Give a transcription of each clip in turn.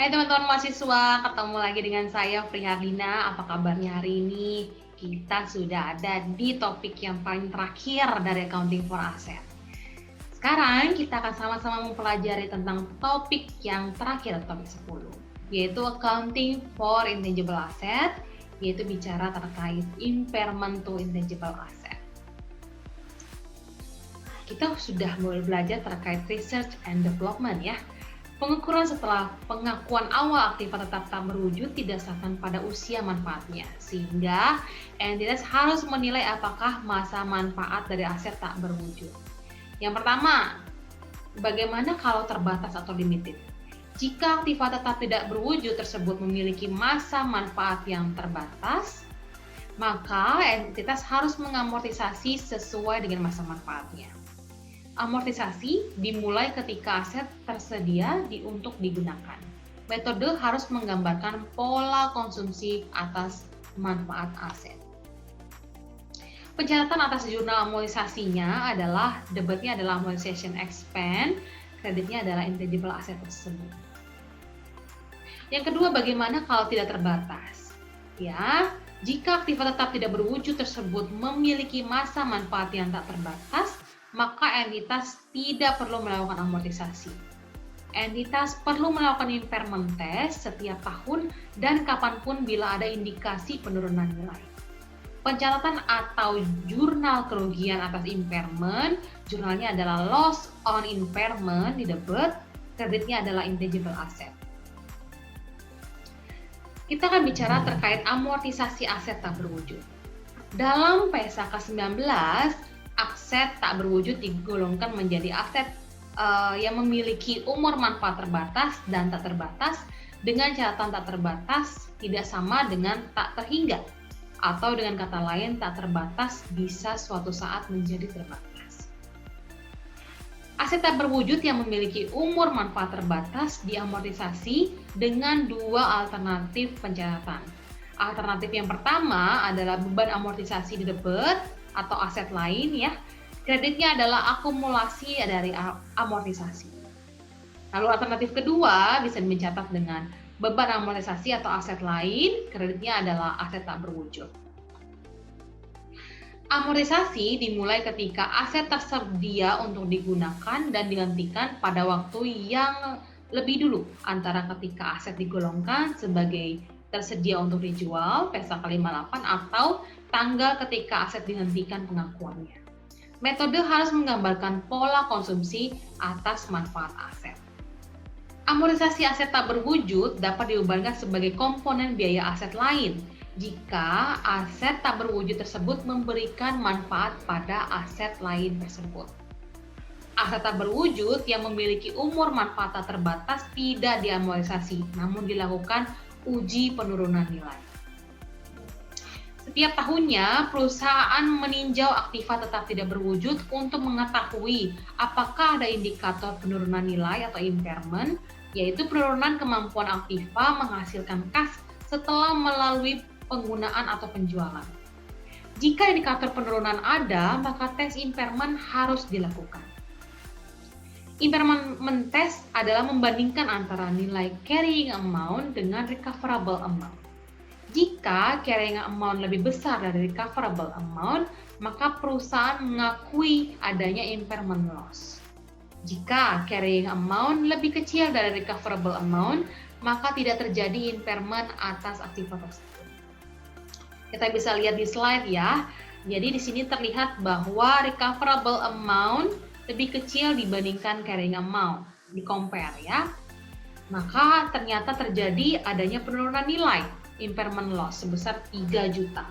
Hai teman-teman mahasiswa, ketemu lagi dengan saya Prihardina. Apa kabarnya hari ini? Kita sudah ada di topik yang paling terakhir dari Accounting for Asset. Sekarang kita akan sama-sama mempelajari tentang topik yang terakhir, topik 10, yaitu Accounting for Intangible Asset, yaitu bicara terkait impairment to intangible asset. Kita sudah mulai belajar terkait research and development ya. Pengukuran setelah pengakuan awal aktiva tetap tak berwujud didasarkan pada usia manfaatnya, sehingga entitas harus menilai apakah masa manfaat dari aset tak berwujud. Yang pertama, bagaimana kalau terbatas atau limited? Jika aktiva tetap tidak berwujud tersebut memiliki masa manfaat yang terbatas, maka entitas harus mengamortisasi sesuai dengan masa manfaatnya. Amortisasi dimulai ketika aset tersedia untuk digunakan. Metode harus menggambarkan pola konsumsi atas manfaat aset. Pencatatan atas jurnal amortisasinya adalah debitnya adalah amortization expense, kreditnya adalah intangible asset tersebut. Yang kedua, bagaimana kalau tidak terbatas? Ya, jika aktiva tetap tidak berwujud tersebut memiliki masa manfaat yang tak terbatas, maka entitas tidak perlu melakukan amortisasi. Entitas perlu melakukan impairment test setiap tahun dan kapanpun bila ada indikasi penurunan nilai. Pencatatan atau jurnal kerugian atas impairment, jurnalnya adalah loss on impairment di debit, kreditnya adalah intangible asset. Kita akan bicara terkait amortisasi aset tak berwujud. Dalam PSAK 19, aset tak berwujud digolongkan menjadi aset yang memiliki umur manfaat terbatas dan tak terbatas, dengan catatan tak terbatas tidak sama dengan tak terhingga, atau dengan kata lain tak terbatas bisa suatu saat menjadi terbatas. Aset tak berwujud yang memiliki umur manfaat terbatas diamortisasi dengan dua alternatif pencatatan. Alternatif yang pertama adalah beban amortisasi di debit atau aset lain ya. Kreditnya adalah akumulasi dari amortisasi. Lalu alternatif kedua bisa dicatat dengan beban amortisasi atau aset lain, kreditnya adalah aset tak berwujud. Amortisasi dimulai ketika aset tersedia untuk digunakan dan digantikan pada waktu yang lebih dulu antara ketika aset digolongkan sebagai tersedia untuk dijual, PSAK 58, atau tanggal ketika aset dihentikan pengakuannya. Metode harus menggambarkan pola konsumsi atas manfaat aset. Amortisasi aset tak berwujud dapat diubahkan sebagai komponen biaya aset lain jika aset tak berwujud tersebut memberikan manfaat pada aset lain tersebut. Aset tak berwujud yang memiliki umur manfaat tak terbatas tidak diamortisasi, namun dilakukan uji penurunan nilai. Setiap tahunnya, perusahaan meninjau aktiva tetap tidak berwujud untuk mengetahui apakah ada indikator penurunan nilai atau impairment, yaitu penurunan kemampuan aktiva menghasilkan kas setelah melalui penggunaan atau penjualan. Jika indikator penurunan ada, maka tes impairment harus dilakukan. Impairment test adalah membandingkan antara nilai carrying amount dengan recoverable amount. Jika carrying amount lebih besar dari recoverable amount, maka perusahaan mengakui adanya impairment loss. Jika carrying amount lebih kecil dari recoverable amount, maka tidak terjadi impairment atas aktiva tersebut. Kita bisa lihat di slide ya. Jadi di sini terlihat bahwa recoverable amount lebih kecil dibandingkan carrying amount, di compare ya. Maka ternyata terjadi adanya penurunan nilai, impairment loss sebesar 3 juta.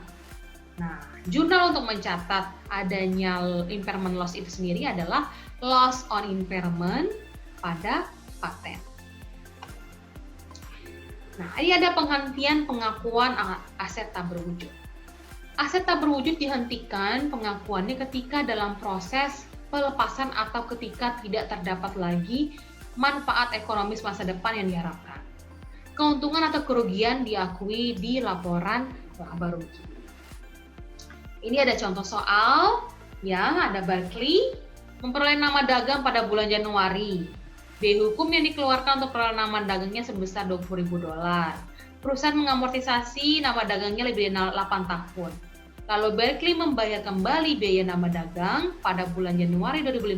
Nah, jurnal untuk mencatat adanya impairment loss itu sendiri adalah loss on impairment pada paten. Nah, ini ada penghentian pengakuan aset tak berwujud. Aset tak berwujud dihentikan pengakuannya ketika dalam proses pelepasan atau ketika tidak terdapat lagi manfaat ekonomis masa depan yang diharapkan. Keuntungan atau kerugian diakui di laporan laba rugi. Ini ada contoh soal, ya, ada Barclay memperoleh nama dagang pada bulan Januari. Biaya hukum yang dikeluarkan untuk penanaman dagangnya sebesar $20.000. Perusahaan mengamortisasi nama dagangnya lebih dari 8 tahun. Lalu Berkeley membayar kembali biaya nama dagang pada bulan Januari 2015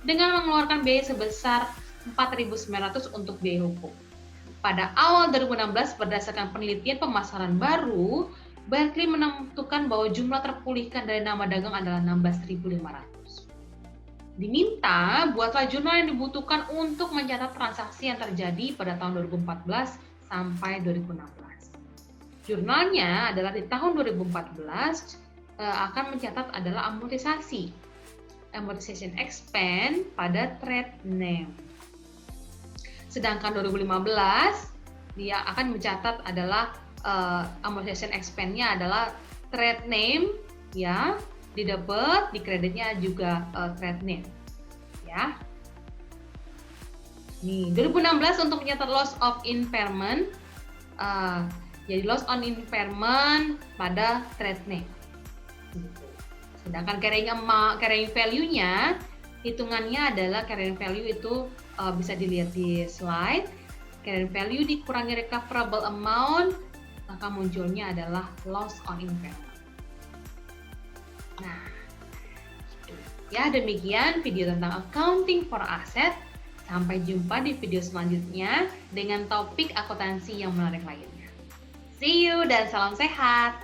dengan mengeluarkan biaya sebesar $4.900 untuk biaya hukum. Pada awal 2016, berdasarkan penelitian pemasaran baru, Berkeley menentukan bahwa jumlah terpulihkan dari nama dagang adalah 16.500. Diminta, buatlah jurnal yang dibutuhkan untuk mencatat transaksi yang terjadi pada tahun 2014 sampai 2016. Jurnalnya adalah di tahun 2014 akan mencatat adalah amortization expense pada trade name. Sedangkan 2015 dia akan mencatat adalah amortization expense-nya adalah trade name, ya, di debit, di kreditnya juga trade name, ya. Nih, 2016 untuk mencatat loss of impairment, jadi loss on impairment pada trade name. Sedangkan carrying value-nya, hitungannya adalah carrying value itu bisa dilihat di slide. Carrying value dikurangi recoverable amount, maka munculnya adalah loss on impairment. Nah, ya demikian video tentang accounting for asset. Sampai jumpa di video selanjutnya dengan topik akuntansi yang menarik lainnya. See you dan salam sehat!